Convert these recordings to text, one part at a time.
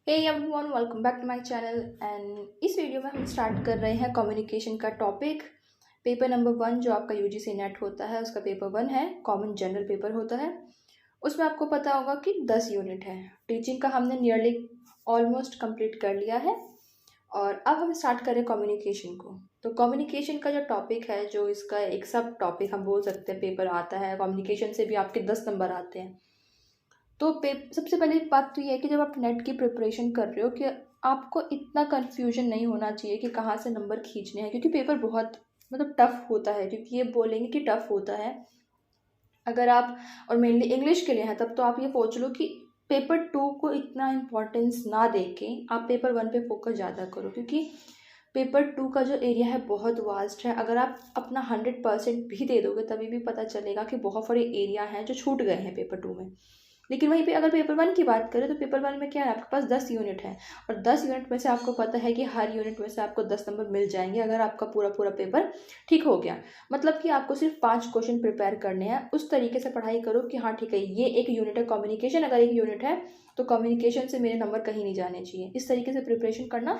Hey everyone, welcome back to my channel. And इस video में हम स्टार्ट कर रहे हैं कम्युनिकेशन का टॉपिक। पेपर नंबर 1 जो आपका यूजीसी नेट होता है उसका पेपर 1 है, कॉमन जनरल पेपर होता है। उसमें आपको पता होगा कि 10 यूनिट है। टीचिंग का हमने नियरली ऑलमोस्ट कंप्लीट कर लिया है और अब हम स्टार्ट करें कम्युनिकेशन को। तो कम्युनिकेशन का जो टॉपिक है, जो इसका एक सब टॉपिक हम बोल सकते हैं पेपर आता है, कम्युनिकेशन से भी आपके 10 नंबर आते हैं। तो सबसे पहले बात तो ये है कि जब आप नेट की प्रिपरेशन कर रहे हो कि आपको इतना कन्फ्यूजन नहीं होना चाहिए कि कहाँ से नंबर खींचने हैं, क्योंकि पेपर बहुत मतलब टफ होता है। क्योंकि ये बोलेंगे कि टफ होता है अगर आप, और मेनली इंग्लिश के लिए है, तब तो आप ये सोच लो कि पेपर 2 को इतना इम्पोर्टेंस ना दे के आप पेपर 1 पे फोकस ज़्यादा करो। क्योंकि पेपर 2 का जो एरिया है बहुत वास्ट है। अगर आप अपना 100% भी दे दोगे तभी भी पता चलेगा कि बहुत सारे एरिया हैं जो छूट गए हैं पेपर 2 में। लेकिन वहीं पे अगर पेपर 1 की बात करें तो पेपर 1 में क्या है, आपके पास 10 यूनिट है और 10 यूनिट में से आपको पता है कि हर यूनिट में से आपको 10 नंबर मिल जाएंगे अगर आपका पूरा पूरा पेपर ठीक हो गया। मतलब कि आपको सिर्फ 5 क्वेश्चन प्रिपेयर करने हैं। उस तरीके से पढ़ाई करो कि हाँ ठीक है, ये एक यूनिट है कम्युनिकेशन, अगर एक यूनिट है तो कम्युनिकेशन से मेरे नंबर कहीं नहीं जाने चाहिए। इस तरीके से प्रिपरेशन करना,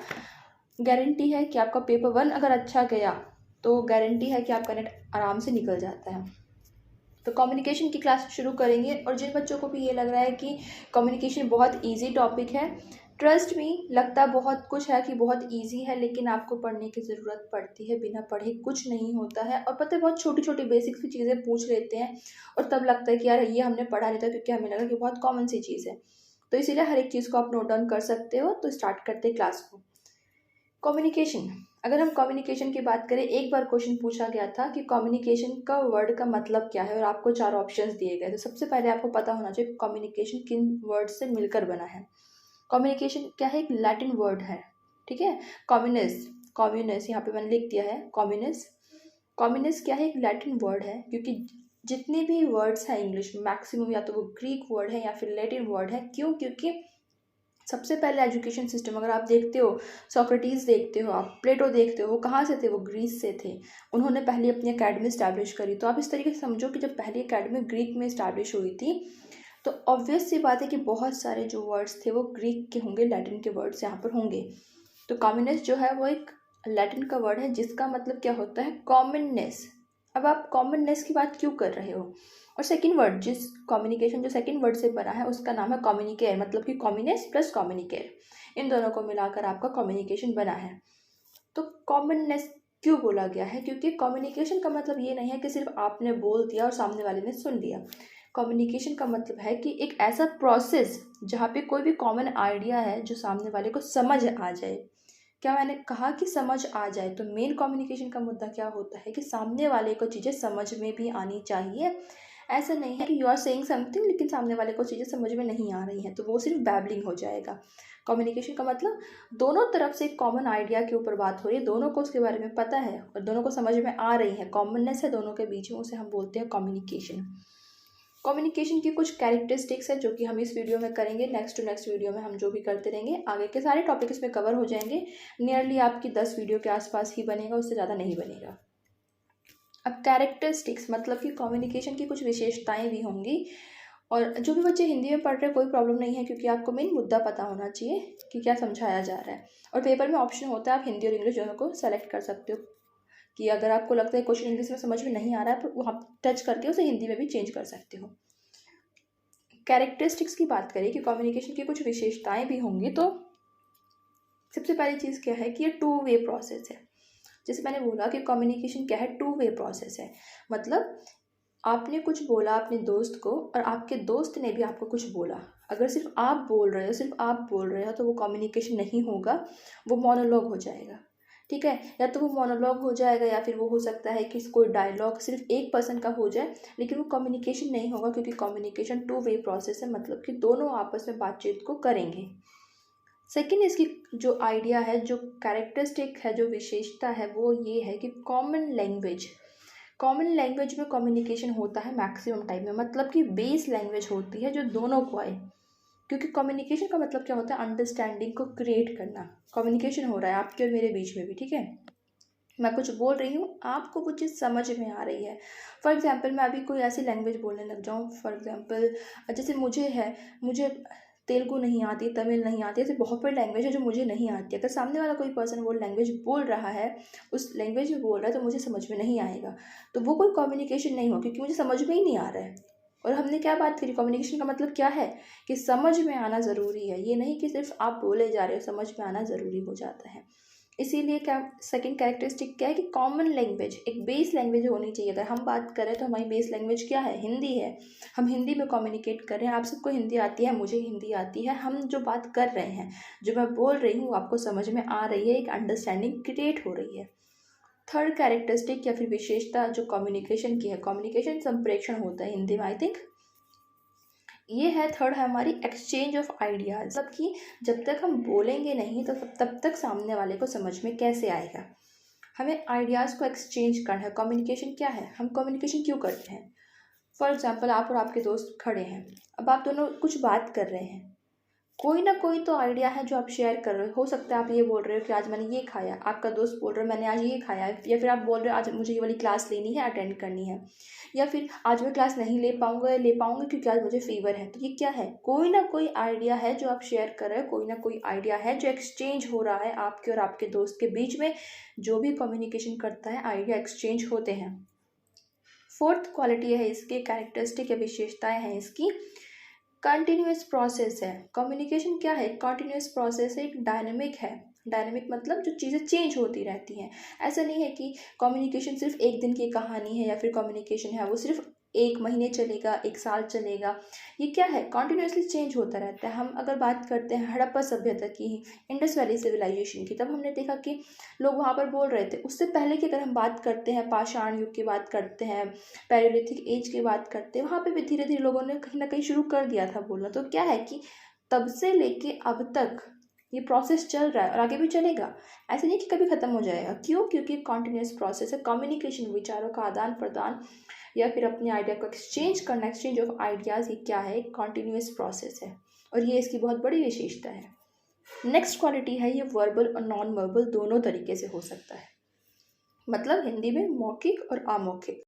गारंटी है कि आपका पेपर 1 अगर अच्छा गया तो गारंटी है कि आपका नेट आराम से निकल जाता है। तो कम्युनिकेशन की क्लास शुरू करेंगे। और जिन बच्चों को भी ये लग रहा है कि कम्युनिकेशन बहुत इजी टॉपिक है, ट्रस्ट मी, लगता बहुत कुछ है कि बहुत इजी है, लेकिन आपको पढ़ने की ज़रूरत पड़ती है। बिना पढ़े कुछ नहीं होता है। और पता है, बहुत छोटी छोटी बेसिक सी चीज़ें पूछ लेते हैं और तब लगता है कि यार ये हमने पढ़ा नहीं था, क्योंकि हमें लगा कि बहुत कॉमन सी चीज़ है। तो इसीलिए हर एक चीज़ को आप नोट डाउन कर सकते हो। तो स्टार्ट करते हैं क्लास को। कम्युनिकेशन, अगर हम कम्युनिकेशन की बात करें, एक बार क्वेश्चन पूछा गया था कि कम्युनिकेशन का वर्ड का मतलब क्या है और आपको 4 ऑप्शंस दिए गए। तो सबसे पहले आपको पता होना चाहिए कम्युनिकेशन किन वर्ड से मिलकर बना है। कम्युनिकेशन क्या है, एक लैटिन वर्ड है, ठीक है। कम्युनिस्ट, कम्युनिस्ट यहाँ पे मैंने लिख दिया है कम्युनिस्ट। कम्युनिस्ट क्या है, एक लैटिन वर्ड है। क्योंकि जितने भी वर्ड्स हैं इंग्लिश में मैक्सिमम या तो वो ग्रीक वर्ड है या फिर लैटिन वर्ड है। क्यों? क्योंकि सबसे पहले एजुकेशन सिस्टम अगर आप देखते हो, सोक्रेटिस देखते हो, आप प्लेटो देखते हो, वो कहाँ से थे? वो ग्रीस से थे। उन्होंने पहले अपनी अकेडमी स्टैब्लिश करी। तो आप इस तरीके से समझो कि जब पहली अकेडमी ग्रीक में स्टैब्लिश हुई थी तो ऑब्वियस सी बात है कि बहुत सारे जो वर्ड्स थे वो ग्रीक के होंगे, लैटिन के वर्ड्स यहाँ पर होंगे। तो कम्युनिस्ट जो है वो एक लैटिन का वर्ड है जिसका मतलब क्या होता है, कॉमननेस। अब आप कॉमननेस की बात क्यों कर रहे हो? और सेकंड वर्ड, जिस कम्युनिकेशन जो सेकंड वर्ड से बना है उसका नाम है कम्युनिकेयर, मतलब कि कॉमनेस प्लस कम्युनिकेयर, इन दोनों को मिलाकर आपका कम्युनिकेशन बना है। तो कॉमननेस क्यों बोला गया है? क्योंकि कम्युनिकेशन का मतलब ये नहीं है कि सिर्फ आपने बोल दिया और सामने वाले ने सुन लिया। कम्युनिकेशन का मतलब है कि एक ऐसा प्रोसेस जहाँ पे कोई भी कॉमन आइडिया है जो सामने वाले को समझ आ जाए। क्या मैंने कहा कि समझ आ जाए? तो मेन कम्युनिकेशन का मुद्दा क्या होता है कि सामने वाले को चीज़ें समझ में भी आनी चाहिए। ऐसा नहीं है कि यू आर सेइंग समथिंग लेकिन सामने वाले को चीज़ें समझ में नहीं आ रही हैं, तो वो सिर्फ बैबलिंग हो जाएगा। कम्युनिकेशन का मतलब दोनों तरफ से एक कॉमन आइडिया के ऊपर बात हो रही है, दोनों को उसके बारे में पता है और दोनों को समझ में आ रही है, कॉमननेस है दोनों के बीच में, उसे हम बोलते हैं कम्युनिकेशन। कम्युनिकेशन की कुछ कैरेक्टरिस्टिक्स है जो कि हम इस वीडियो में करेंगे। नेक्स्ट टू नेक्स्ट वीडियो में हम जो भी करते रहेंगे, आगे के सारे टॉपिक इसमें कवर हो जाएंगे। नियरली आपकी 10 वीडियो के आसपास ही बनेगा, उससे ज़्यादा नहीं बनेगा। अब कैरेक्टरिस्टिक्स मतलब कि कम्युनिकेशन की कुछ विशेषताएं भी होंगी। और जो भी बच्चे हिंदी में पढ़ रहे हैं कोई प्रॉब्लम नहीं है, क्योंकि आपको मेन मुद्दा पता होना चाहिए कि क्या समझाया जा रहा है। और पेपर में ऑप्शन होता है, आप हिंदी और इंग्लिश दोनों को सेलेक्ट कर सकते हो कि अगर आपको लगता है क्वेश्चन इंग्लिश में समझ में नहीं आ रहा है तो वहाँ टच करके उसे हिंदी में भी चेंज कर सकते हो। कैरेक्टरिस्टिक्स की बात करें कि कम्युनिकेशन की कुछ विशेषताएं भी होंगी, तो सबसे पहली चीज़ क्या है कि ये 2 वे प्रोसेस है। जैसे मैंने बोला कि कम्युनिकेशन क्या है, 2 वे प्रोसेस है। मतलब आपने कुछ बोला अपने दोस्त को और आपके दोस्त ने भी आपको कुछ बोला। अगर सिर्फ आप बोल रहे हो, सिर्फ आप बोल रहे हो, तो वो कम्युनिकेशन नहीं होगा, वो मोनोलॉग हो जाएगा, ठीक है। या तो वो मोनोलॉग हो जाएगा या फिर वो हो सकता है कि कोई डायलॉग सिर्फ एक पर्सन का हो जाए, लेकिन वो कम्युनिकेशन नहीं होगा। क्योंकि कम्युनिकेशन 2 वे प्रोसेस है, मतलब कि दोनों आपस में बातचीत को करेंगे। सेकेंड, इसकी जो आइडिया है, जो कैरेक्टरिस्टिक है, जो विशेषता है, वो ये है कि कॉमन लैंग्वेज। कॉमन लैंग्वेज में कम्युनिकेशन होता है मैक्सिमम टाइम में, मतलब कि बेस लैंग्वेज होती है जो दोनों को आए। क्योंकि कम्युनिकेशन का मतलब क्या होता है, अंडरस्टैंडिंग को क्रिएट करना। कम्युनिकेशन हो रहा है आपके और मेरे बीच में भी, ठीक है। मैं कुछ बोल रही हूँ, आपको कुछ चीज़ समझ में आ रही है। फॉर एग्जाम्पल मैं अभी कोई ऐसी लैंग्वेज बोलने लग जाऊँ, फॉर एग्जाम्पल जैसे मुझे तेलुगु नहीं आती, तमिल नहीं आती, ऐसे बहुत बड़ी लैंग्वेज है जो मुझे नहीं आती। अगर सामने वाला कोई पर्सन वो लैंग्वेज बोल रहा है, उस लैंग्वेज में बोल रहा है, तो मुझे समझ में नहीं आएगा, तो वो कोई कम्युनिकेशन नहीं हो, क्योंकि मुझे समझ में ही नहीं आ रहा है। और हमने क्या बात करी, कम्युनिकेशन का मतलब क्या है कि समझ में आना ज़रूरी है, ये नहीं कि सिर्फ आप बोले जा रहे हो, समझ में आना ज़रूरी हो जाता है। इसीलिए क्या सेकंड कैरेक्टरिस्टिक क्या है कि कॉमन लैंग्वेज, एक बेस लैंग्वेज होनी चाहिए। अगर हम बात करें तो हमारी बेस लैंग्वेज क्या है, हिंदी है। हम हिंदी में कम्युनिकेट कर रहे हैं, आप सबको हिंदी आती है, मुझे हिंदी आती है, हम जो बात कर रहे हैं, जो मैं बोल रही हूँ, आपको समझ में आ रही है, एक अंडरस्टैंडिंग क्रिएट हो रही है। थर्ड कैरेक्टरिस्टिक या फिर विशेषता जो कम्युनिकेशन की है, कम्युनिकेशन संप्रेषण होता है हिंदी में, आई थिंक ये है। थर्ड है हमारी एक्सचेंज ऑफ आइडियाज़, मतलब कि जब तक हम बोलेंगे नहीं तो तब तक सामने वाले को समझ में कैसे आएगा। हमें आइडियाज़ को एक्सचेंज करना है। कम्युनिकेशन क्या है, हम कम्युनिकेशन क्यों करते हैं। फॉर एग्जाम्पल आप और आपके दोस्त खड़े हैं, अब आप दोनों कुछ बात कर रहे हैं, कोई ना कोई तो आइडिया है जो आप शेयर कर रहे हो सकता है आप ये बोल रहे हो कि आज मैंने ये खाया, आपका दोस्त बोल रहा है मैंने आज ये खाया, या फिर आप बोल रहे हो आज मुझे ये वाली क्लास लेनी है, अटेंड करनी है, या फिर आज मैं क्लास नहीं ले पाऊंगा क्योंकि आज मुझे फीवर है। तो ये क्या है, कोई ना कोई आइडिया है जो आप शेयर कर रहे हो, कोई ना कोई आइडिया है जो एक्सचेंज हो रहा है आपके और आपके दोस्त के बीच में। जो भी कम्युनिकेशन करता है आइडिया एक्सचेंज होते हैं। फोर्थ क्वालिटी है इसकी, कैरेक्टरिस्टिक या विशेषताएं हैं इसकी, कंटिन्यूस प्रोसेस है। कम्युनिकेशन क्या है, कंटिन्यूस प्रोसेस है, एक डायनेमिक है। डायनेमिक मतलब जो चीज़ें चेंज होती रहती हैं। ऐसा नहीं है कि कम्युनिकेशन सिर्फ एक दिन की कहानी है, या फिर कम्युनिकेशन है वो सिर्फ एक महीने चलेगा, एक साल चलेगा। ये क्या है, कॉन्टिन्यूसली चेंज होता रहता है। हम अगर बात करते हैं हड़प्पा सभ्यता की, इंडस वैली सिविलाइजेशन की, तब हमने देखा कि लोग वहाँ पर बोल रहे थे। उससे पहले की अगर हम बात करते हैं, पाषाण युग की बात करते हैं, पैलियोलिथिक एज की बात करते हैं, वहाँ पे भी धीरे धीरे लोगों ने कहीं ना कहीं शुरू कर दिया था बोलना। तो क्या है कि तब से लेके अब तक ये प्रोसेस चल रहा है और आगे भी चलेगा। ऐसे नहीं कि कभी ख़त्म हो जाएगा। क्यों, क्योंकि कॉन्टिन्यूस प्रोसेस है। कम्युनिकेशन, विचारों का आदान प्रदान या फिर अपने आइडिया को एक्सचेंज करना, एक्सचेंज ऑफ आइडियाज़, ये क्या है, एक कॉन्टिन्यूस प्रोसेस है और ये इसकी बहुत बड़ी विशेषता है। नेक्स्ट क्वालिटी है, ये वर्बल और नॉन वर्बल दोनों तरीके से हो सकता है। मतलब हिंदी में मौखिक और अमौखिक।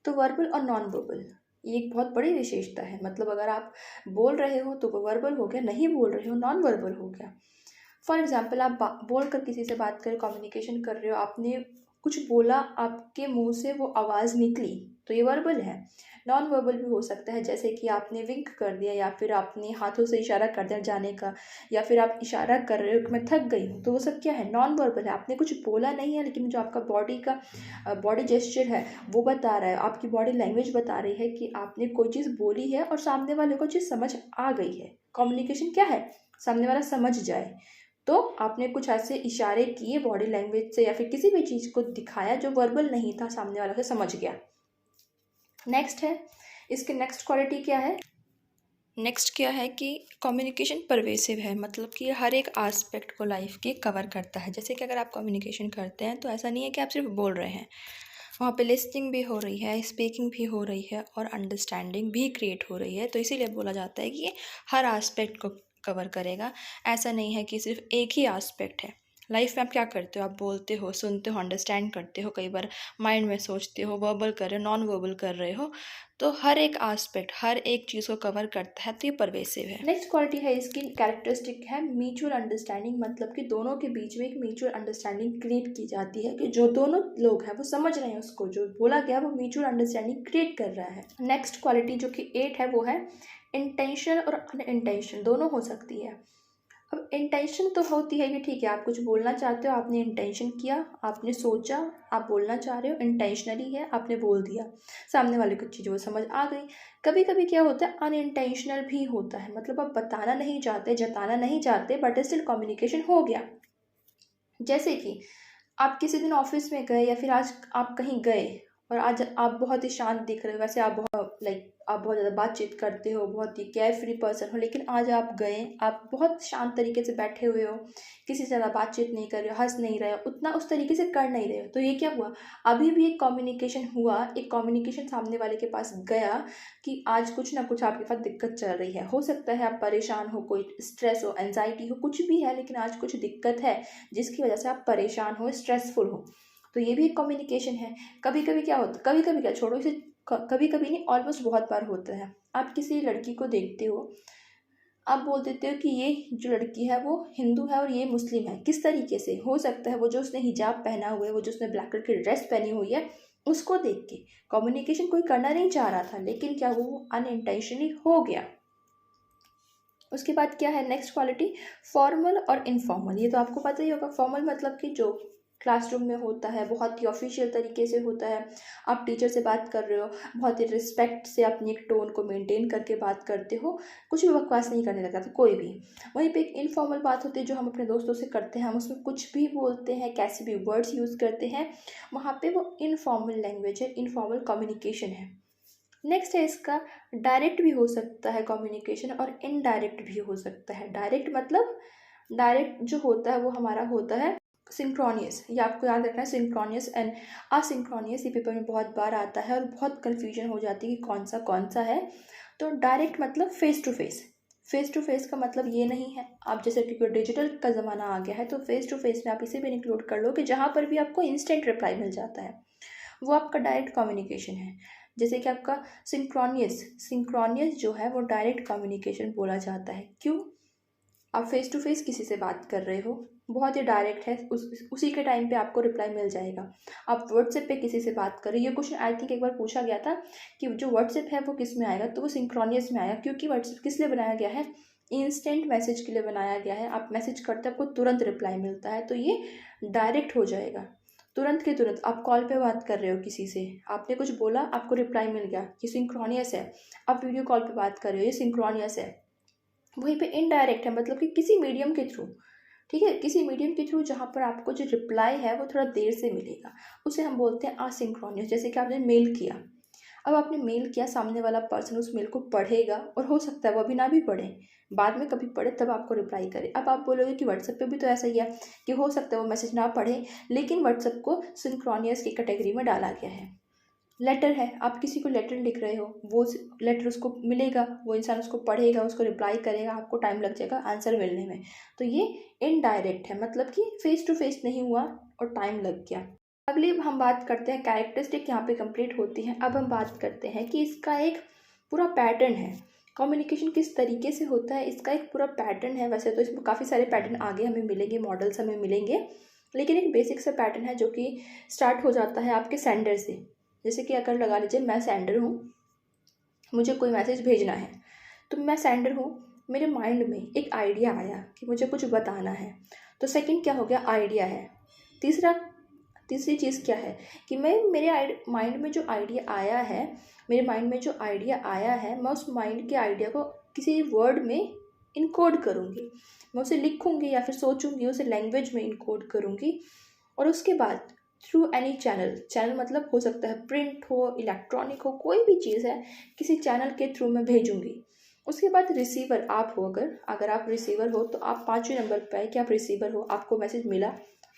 तो वर्बल और नॉन वर्बल ये एक बहुत बड़ी विशेषता है। मतलब अगर आप बोल रहे हो तो वो वर्बल हो गया, नहीं बोल रहे हो नॉन वर्बल हो गया। फॉर एग्जाम्पल आप बोल कर किसी से बात कर, कम्युनिकेशन कर रहे हो, आपने कुछ बोला, आपके मुंह से वो आवाज़ निकली, तो ये वर्बल है। नॉन वर्बल भी हो सकता है, जैसे कि आपने विंक कर दिया, या फिर आपने हाथों से इशारा कर दिया जाने का, या फिर आप इशारा कर रहे हो कि मैं थक गई हूँ, तो वो सब क्या है, नॉन वर्बल है। आपने कुछ बोला नहीं है, लेकिन जो आपका बॉडी जेस्चर है वो बता रहा है, आपकी बॉडी लैंग्वेज बता रही है कि आपने कोई चीज़ बोली है और सामने वाले को चीज़ समझ आ गई है। कम्युनिकेशन क्या है, सामने वाला समझ जाए। तो आपने कुछ ऐसे इशारे किए बॉडी लैंग्वेज से, या फिर किसी भी चीज़ को दिखाया जो वर्बल नहीं था, सामने वाला से समझ गया। नेक्स्ट है, इसके नेक्स्ट क्वालिटी क्या है, नेक्स्ट क्या है कि कम्युनिकेशन परवेसिव है। मतलब कि हर एक आस्पेक्ट को लाइफ के कवर करता है। जैसे कि अगर आप कम्युनिकेशन करते हैं तो ऐसा नहीं है कि आप सिर्फ बोल रहे हैं, वहाँ पे लिसनिंग भी हो रही है, स्पीकिंग भी हो रही है और अंडरस्टैंडिंग भी क्रिएट हो रही है। तो इसीलिए बोला जाता है कि ये हर आस्पेक्ट को कवर करेगा। ऐसा नहीं है कि सिर्फ एक ही आस्पेक्ट है। लाइफ में आप क्या करते हो, आप बोलते हो, सुनते हो, अंडरस्टैंड करते हो, कई बार माइंड में सोचते हो, वर्बल कर रहे हो, नॉन वर्बल कर रहे हो। तो हर एक आस्पेक्ट, हर एक चीज़ को कवर करता है, तो ये परवेसिव है। नेक्स्ट क्वालिटी है इसकी, कैरेक्टरिस्टिक है म्यूचुअल अंडरस्टैंडिंग। मतलब कि दोनों के बीच में एक म्यूचुअल अंडरस्टैंडिंग क्रिएट की जाती है कि जो दोनों लोग हैं वो समझ रहे हैं, उसको जो बोला गया वो म्यूचुअल अंडरस्टैंडिंग क्रिएट कर रहा है। नेक्स्ट क्वालिटी जो कि 8 है वो है इंटेंशन और अनइंटेंशन दोनों हो सकती है। अब इंटेंशन तो होती है कि ठीक है आप कुछ बोलना चाहते हो, आपने इंटेंशन किया, आपने सोचा, आप बोलना चाह रहे हो, इंटेंशनली है, आपने बोल दिया, सामने वाले को चीज़ वो समझ आ गई। कभी कभी क्या होता है, अनइंटेंशनल भी होता है। मतलब आप बताना नहीं चाहते, जताना नहीं चाहते, बट स्टिल कम्युनिकेशन हो गया। जैसे कि आप किसी दिन ऑफिस में गए, या फिर आज आप कहीं गए और आज आप बहुत ही शांत दिख रहे हो। वैसे आप बहुत आप बहुत ज़्यादा बातचीत करते हो, बहुत ही केयर फ्री पर्सन हो, लेकिन आज आप गए, आप बहुत शांत तरीके से बैठे हुए हो, किसी से ज़्यादा बातचीत नहीं कर रहे हो, हंस नहीं रहे हो, उतना उस तरीके से कर नहीं रहे हो। तो ये क्या हुआ, अभी भी एक कम्युनिकेशन हुआ, एक कम्युनिकेशन सामने वाले के पास गया कि आज कुछ ना कुछ आपके पास दिक्कत चल रही है। हो सकता है आप परेशान हो, कोई स्ट्रेस हो, एंजाइटी हो, कुछ भी है, लेकिन आज कुछ दिक्कत है जिसकी वजह से आप परेशान हो, स्ट्रेसफुल हो। तो ये भी एक कम्युनिकेशन है। कभी कभी क्या होता है, कभी कभी क्या छोड़ो इसे, कभी कभी नहीं, ऑलमोस्ट बहुत बार होता है। आप किसी लड़की को देखते हो, आप बोल देते हो कि ये जो लड़की है वो हिंदू है और ये मुस्लिम है। किस तरीके से हो सकता है? वो जो उसने हिजाब पहना हुआ है, वो जो उसने ब्लैक कलर की ड्रेस पहनी हुई है, उसको देख के। कम्युनिकेशन कोई करना नहीं चाह रहा था, लेकिन क्या वो अनइंटेंशनली हो गया। उसके बाद क्या है नेक्स्ट क्वालिटी? फॉर्मल और इनफॉर्मल। ये तो आपको पता ही होगा। फॉर्मल मतलब कि जो क्लासरूम में होता है, बहुत ही ऑफिशियल तरीके से होता है। आप टीचर से बात कर रहे हो, बहुत ही रिस्पेक्ट से अपनी एक टोन को मेंटेन करके बात करते हो, कुछ भी बकवास नहीं करने लगा था कोई भी। वहीं पे एक इनफॉर्मल बात होती है जो हम अपने दोस्तों से करते हैं, हम उसमें कुछ भी बोलते हैं, कैसे भी वर्ड्स यूज़ करते हैं, वहाँ पे वो इनफॉर्मल लैंग्वेज है, इनफॉर्मल कम्युनिकेशन है। नेक्स्ट है इसका, डायरेक्ट भी हो सकता है कम्युनिकेशन और इनडायरेक्ट भी हो सकता है। डायरेक्ट मतलब, डायरेक्ट जो होता है वो हमारा होता है सिंक्रोनियस। ये आपको याद रखना है, सिंक्रोनियस एंड असिंक्रोनियस। ये पेपर में बहुत बार आता है और बहुत कन्फ्यूजन हो जाती है कि कौन सा है। तो डायरेक्ट मतलब face to face. Face to face का मतलब ये नहीं है, आप जैसे क्योंकि डिजिटल का ज़माना आ गया है तो फेस टू फेस में आप इसे भी इंक्लूड कर लो कि जहाँ पर भी आपको इंस्टेंट रिप्लाई मिल जाता है, वो आपका डायरेक्ट कम्युनिकेशन है। जैसे कि आपका सिंक्रोनियस, सिंक्रोनियस जो है वो डायरेक्ट कम्युनिकेशन बोला जाता है। क्यों? आप फेस टू फेस किसी से बात कर रहे हो, बहुत ही डायरेक्ट है, उसी के टाइम पे आपको रिप्लाई मिल जाएगा। आप व्हाट्सएप पे किसी से बात कर रहे हो, ये क्वेश्चन आई थिंक एक बार पूछा गया था कि जो व्हाट्सएप है वो किस में आएगा, तो वो सिंक्रोनियस में आएगा। क्योंकि व्हाट्सएप किस लिए बनाया गया है? इंस्टेंट मैसेज के लिए बनाया गया है। आप मैसेज करते हो, आपको तुरंत रिप्लाई मिलता है, तो ये डायरेक्ट हो जाएगा। तुरंत के तुरंत आप कॉल पे बात कर रहे हो किसी से, आपने कुछ बोला, आपको रिप्लाई मिल गया, ये सिंक्रोनियस है। आप वीडियो कॉल पे बात कर रहे हो, ये सिंक्रोनियस है। वहीं पे इनडायरेक्ट है, मतलब कि किसी मीडियम के थ्रू, ठीक है, किसी मीडियम के थ्रू जहाँ पर आपको जो रिप्लाई है वो थोड़ा देर से मिलेगा, उसे हम बोलते हैं असिंक्रोनियस। जैसे कि आपने मेल किया, अब आपने मेल किया, सामने वाला पर्सन उस मेल को पढ़ेगा और हो सकता है वो अभी ना भी पढ़े, बाद में कभी पढ़े तब आपको रिप्लाई करे। अब आप बोलोगे कि व्हाट्सएप पे भी तो ऐसा ही है कि हो सकता है वो मैसेज ना पढ़े, लेकिन व्हाट्सएप को सिंक्रोनियस की कैटेगरी में डाला गया है। लेटर है, आप किसी को लेटर लिख रहे हो, वो लेटर उसको मिलेगा, वो इंसान उसको पढ़ेगा, उसको रिप्लाई करेगा, आपको टाइम लग जाएगा आंसर मिलने में, तो ये इनडायरेक्ट है, मतलब कि फेस टू फेस नहीं हुआ और टाइम लग गया। अगली हम बात करते हैं कैरेक्टरिस्टिक, यहाँ पे कंप्लीट होती है। अब हम बात करते हैं कि इसका एक पूरा पैटर्न है, कम्युनिकेशन किस तरीके से होता है, इसका एक पूरा पैटर्न है। वैसे तो इसमें काफ़ी सारे पैटर्न आगे हमें मिलेंगे, मॉडल्स हमें मिलेंगे, लेकिन एक बेसिक सा पैटर्न है जो कि स्टार्ट हो जाता है आपके सेंडर से। जैसे कि अगर लगा लीजिए मैं सेंडर हूँ, मुझे कोई मैसेज भेजना है, तो मैं सेंडर हूँ, मेरे माइंड में एक आइडिया आया कि मुझे कुछ बताना है, तो सेकंड क्या हो गया? आइडिया है। तीसरी चीज़ क्या है कि मैं मेरे माइंड में जो आइडिया आया है, मैं उस माइंड के आइडिया को किसी वर्ड में इनकोड करूँगी, मैं उसे लिखूँगी या फिर सोचूंगी, उसे लैंग्वेज में इनकोड करूँगी, और उसके बाद थ्रू एनी चैनल मतलब हो सकता है प्रिंट हो, इलेक्ट्रॉनिक हो, कोई भी चीज़ है, किसी चैनल के थ्रू मैं भेजूंगी। उसके बाद रिसीवर आप हो, अगर आप रिसीवर हो तो आप 5वें नंबर पर है कि आप रिसीवर हो, आपको मैसेज मिला,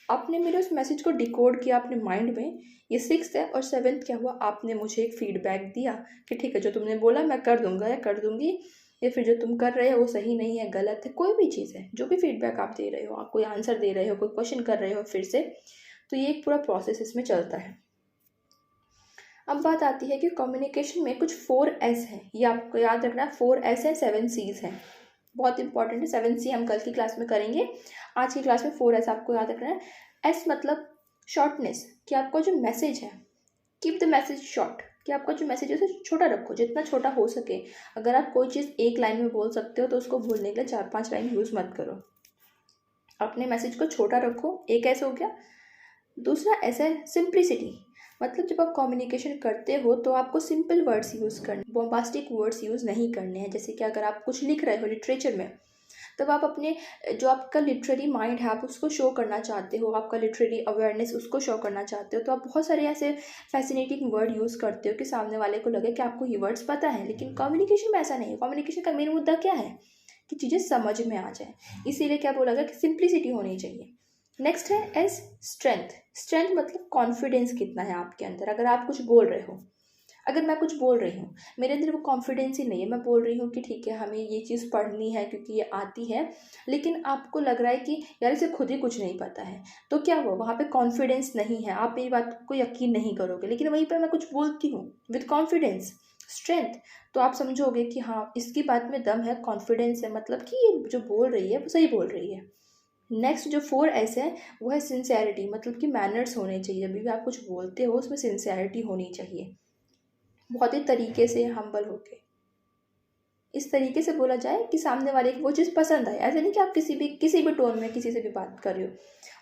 आपने मेरे उस मैसेज को डिकोड किया अपने माइंड में, ये 6th है। और 7th क्या हुआ? आपने मुझे एक फीडबैक दिया कि ठीक है, जो तुमने बोला मैं कर दूंगा या कर दूंगी, या फिर जो तुम कर रहे हो वो सही नहीं है, गलत है, कोई भी चीज़ है, जो भी फीडबैक आप दे रहे हो, आप कोई आंसर दे रहे हो, कोई क्वेश्चन कर रहे हो फिर से, तो ये एक पूरा प्रोसेस इसमें चलता है। अब बात आती है कि कम्युनिकेशन में कुछ 4S है, ये आपको याद रखना है। 4S है, 7 C's है, बहुत इंपॉर्टेंट है। 7 C हम कल की क्लास में करेंगे, आज की क्लास में 4S आपको याद रखना है। S मतलब शॉर्टनेस, कि आपका जो मैसेज है, कीप द मैसेज शॉर्ट, कि आपका जो मैसेज है उसे छोटा रखो, जितना छोटा हो सके। अगर आप कोई चीज़ एक लाइन में बोल सकते हो तो उसको बोलने के लिए 4-5 लाइन यूज़ मत करो, अपने मैसेज को छोटा रखो। एक ऐसा हो गया। दूसरा ऐसा है सिंप्लिसिटी, मतलब जब आप कम्युनिकेशन करते हो तो आपको सिंपल वर्ड्स यूज़ करने, बॉम्बास्टिक वर्ड्स यूज़ नहीं करने हैं। जैसे कि अगर आप कुछ लिख रहे हो लिटरेचर में, तब आप अपने जो आपका लिटरेरी माइंड है आप उसको शो करना चाहते हो, आपका लिटरेरी अवेयरनेस उसको शो करना चाहते हो, तो आप बहुत सारे ऐसे फैसिनेटिंग वर्ड यूज़ करते हो कि सामने वाले को लगे कि आपको ये वर्ड्स पता है। लेकिन कम्युनिकेशन में ऐसा नहीं है। कम्युनिकेशन का मेन मुद्दा क्या है? कि चीज़ें समझ में आ जाए, इसीलिए क्या बोला गया कि सिंप्लिसिटी होनी चाहिए। नेक्स्ट है एस, स्ट्रेंथ। स्ट्रेंथ मतलब कॉन्फिडेंस कितना है आपके अंदर। अगर आप कुछ बोल रहे हो, अगर मैं कुछ बोल रही हूँ, मेरे अंदर वो कॉन्फिडेंस ही नहीं है, मैं बोल रही हूँ कि ठीक है हमें ये चीज़ पढ़नी है क्योंकि ये आती है, लेकिन आपको लग रहा है कि यार इसे खुद ही कुछ नहीं पता है, तो क्या हुआ? वहाँ पे कॉन्फिडेंस नहीं है, आप मेरी बात को यकीन नहीं करोगे। लेकिन वहीं पर मैं कुछ बोलती हूँ विद कॉन्फिडेंस, स्ट्रेंथ, तो आप समझोगे कि हाँ इसकी बात में दम है, कॉन्फिडेंस है, मतलब कि ये जो बोल रही है वो सही बोल रही है। नेक्स्ट जो 4S है वो है सिंसेरिटी, मतलब कि मैनर्स होने चाहिए। अभी भी आप कुछ बोलते हो उसमें सिंसेरिटी होनी चाहिए, बहुत ही तरीके से, हम्बल होके, इस तरीके से बोला जाए कि सामने वाले को वो चीज़ पसंद आए। ऐसा नहीं कि आप किसी भी टोन में किसी से भी बात कर रहे हो,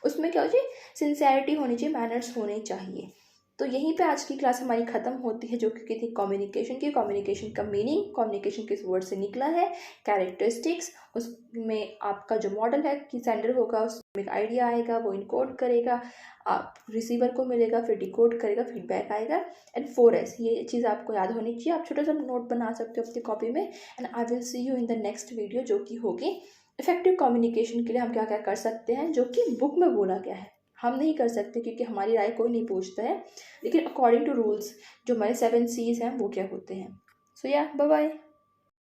उसमें क्या हो चाहिए, सिंसेरिटी होनी चाहिए, मैनर्स होने चाहिए। तो यहीं पे आज की क्लास हमारी ख़त्म होती है, जो कि थी कम्युनिकेशन की। कम्युनिकेशन का मीनिंग, कम्युनिकेशन किस वर्ड से निकला है, कैरेक्टरिस्टिक्स, उसमें आपका जो मॉडल है कि सेंडर होगा उसमें एक आइडिया आएगा, वो इनकोड करेगा, आप रिसीवर को मिलेगा, फिर डिकोड करेगा, फीडबैक आएगा, एंड 4S, ये चीज़ आपको याद होनी चाहिए। आप छोटा सा नोट बना सकते हो अपनी कॉपी में। And I will see you in the next video, जो कि होगी इफेक्टिव कम्युनिकेशन के लिए हम क्या क्या कर सकते हैं, जो कि बुक में बोला गया है। हम नहीं कर सकते क्योंकि हमारी राय कोई नहीं पूछता है, लेकिन अकॉर्डिंग टू रूल्स जो हमारे 7 C's हैं वो क्या होते हैं। सो या बाय बाय।